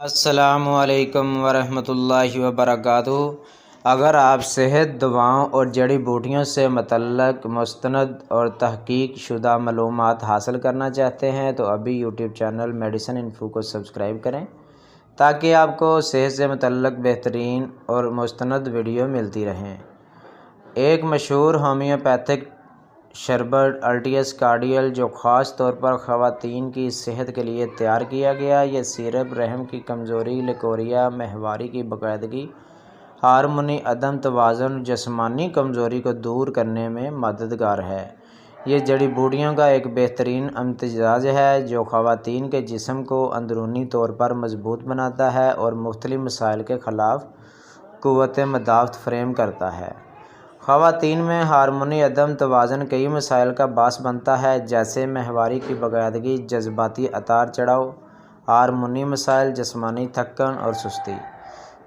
السلام علیکم ورحمۃ اللہ وبرکاتہ۔ اگر آپ صحت، دواؤں اور جڑی بوٹیوں سے متعلق مستند اور تحقیق شدہ معلومات حاصل کرنا چاہتے ہیں تو ابھی یوٹیوب چینل میڈیسن انفو کو سبسکرائب کریں تاکہ آپ کو صحت سے متعلق بہترین اور مستند ویڈیو ملتی رہیں۔ ایک مشہور ہومیوپیتھک شربت الٹیس کارڈیل جو خاص طور پر خواتین کی صحت کے لیے تیار کیا گیا، یہ سیرپ رحم کی کمزوری، لیکوریا، ماہواری کی باقاعدگی، ہارمونی عدم توازن، جسمانی کمزوری کو دور کرنے میں مددگار ہے۔ یہ جڑی بوٹیوں کا ایک بہترین امتزاج ہے جو خواتین کے جسم کو اندرونی طور پر مضبوط بناتا ہے اور مختلف مسائل کے خلاف قوت مدافعت فراہم کرتا ہے۔ خواتین میں ہارمونی عدم توازن کئی مسائل کا باعث بنتا ہے، جیسے ماہواری کی باقاعدگی، جذباتی اتار چڑھاؤ، ہارمونی مسائل، جسمانی تھکن اور سستی۔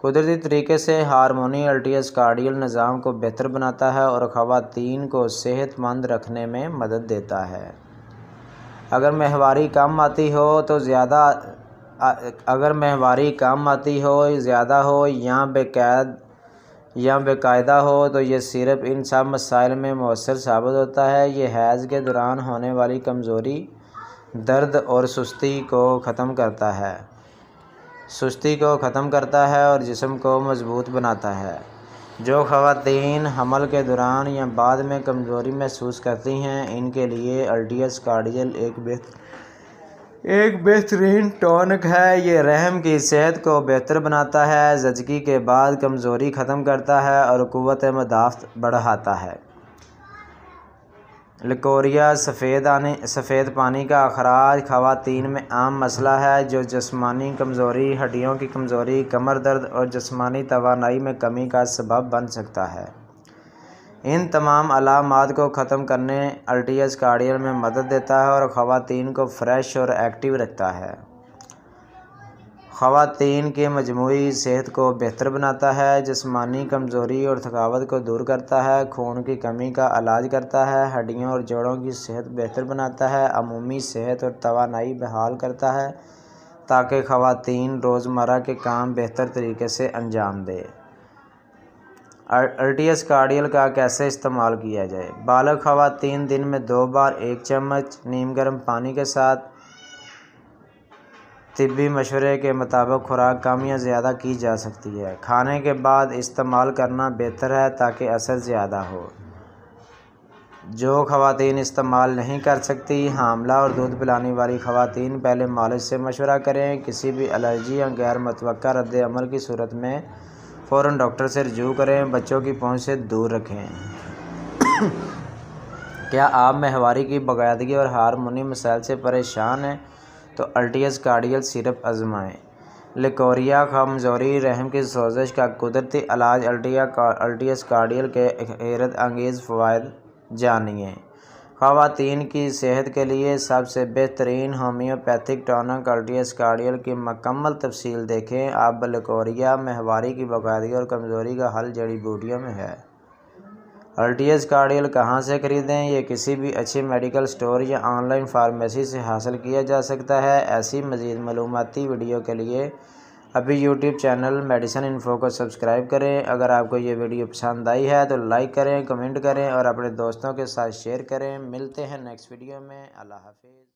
قدرتی طریقے سے ہارمونی الٹیس کارڈیل نظام کو بہتر بناتا ہے اور خواتین کو صحت مند رکھنے میں مدد دیتا ہے۔ اگر ماہواری کم آتی ہو، زیادہ ہو یا باقاعدہ ہو تو یہ سیرپ ان سب مسائل میں مؤثر ثابت ہوتا ہے۔ یہ حیض کے دوران ہونے والی کمزوری، درد اور سستی کو ختم کرتا ہے اور جسم کو مضبوط بناتا ہے۔ جو خواتین حمل کے دوران یا بعد میں کمزوری محسوس کرتی ہیں، ان کے لیے الٹیس کارڈیل ایک بہترین ٹونک ہے۔ یہ رحم کی صحت کو بہتر بناتا ہے، زچگی کے بعد کمزوری ختم کرتا ہے اور قوت مدافعت بڑھاتا ہے۔ لیکوریا، سفید پانی کا اخراج خواتین میں عام مسئلہ ہے جو جسمانی کمزوری، ہڈیوں کی کمزوری، کمر درد اور جسمانی توانائی میں کمی کا سبب بن سکتا ہے۔ ان تمام علامات کو ختم کرنے الٹیس کارڈیل میں مدد دیتا ہے اور خواتین کو فریش اور ایکٹیو رکھتا ہے۔ خواتین کی مجموعی صحت کو بہتر بناتا ہے، جسمانی کمزوری اور تھکاوٹ کو دور کرتا ہے، خون کی کمی کا علاج کرتا ہے، ہڈیوں اور جوڑوں کی صحت بہتر بناتا ہے، عمومی صحت اور توانائی بحال کرتا ہے تاکہ خواتین روزمرہ کے کام بہتر طریقے سے انجام دیں۔ الٹیس کارڈیل کا کیسے استعمال کیا جائے؟ بالغ خواتین دن میں 2 بار 1 چمچ نیم گرم پانی کے ساتھ۔ طبی مشورے کے مطابق خوراک کم یا زیادہ کی جا سکتی ہے۔ کھانے کے بعد استعمال کرنا بہتر ہے تاکہ اثر زیادہ ہو۔ جو خواتین استعمال نہیں کر سکتی، حاملہ اور دودھ پلانے والی خواتین پہلے مالج سے مشورہ کریں۔ کسی بھی الرجی یا غیر متوقع رد عمل کی صورت میں فوراً ڈاکٹر سے رجوع کریں۔ بچوں کی پہنچ سے دور رکھیں۔ کیا آپ ماہواری کی باقاعدگی اور ہارمونی مسائل سے پریشان ہیں تو الٹیس کارڈیل سیرپ آزمائیں۔ لیکوریا، کمزوری، رحم کی سوزش کا قدرتی علاج الٹیس کارڈیل کے حیرت انگیز فوائد جانیے۔ خواتین کی صحت کے لیے سب سے بہترین ہومیوپیتھک ٹونک الٹیس کارڈیل کی مکمل تفصیل دیکھیں۔ اب لیکوریا، ماہواری کی باقاعدگی اور کمزوری کا حل جڑی بوٹیوں میں ہے۔ الٹیس کارڈیل کہاں سے خریدیں؟ یہ کسی بھی اچھے میڈیکل سٹور یا آن لائن فارمیسی سے حاصل کیا جا سکتا ہے۔ ایسی مزید معلوماتی ویڈیو کے لیے ابھی یوٹیوب چینل میڈیسن انفو کو سبسکرائب کریں۔ اگر آپ کو یہ ویڈیو پسند آئی ہے تو لائک کریں، کمنٹ کریں اور اپنے دوستوں کے ساتھ شیئر کریں۔ ملتے ہیں نیکسٹ ویڈیو میں۔ اللہ حافظ۔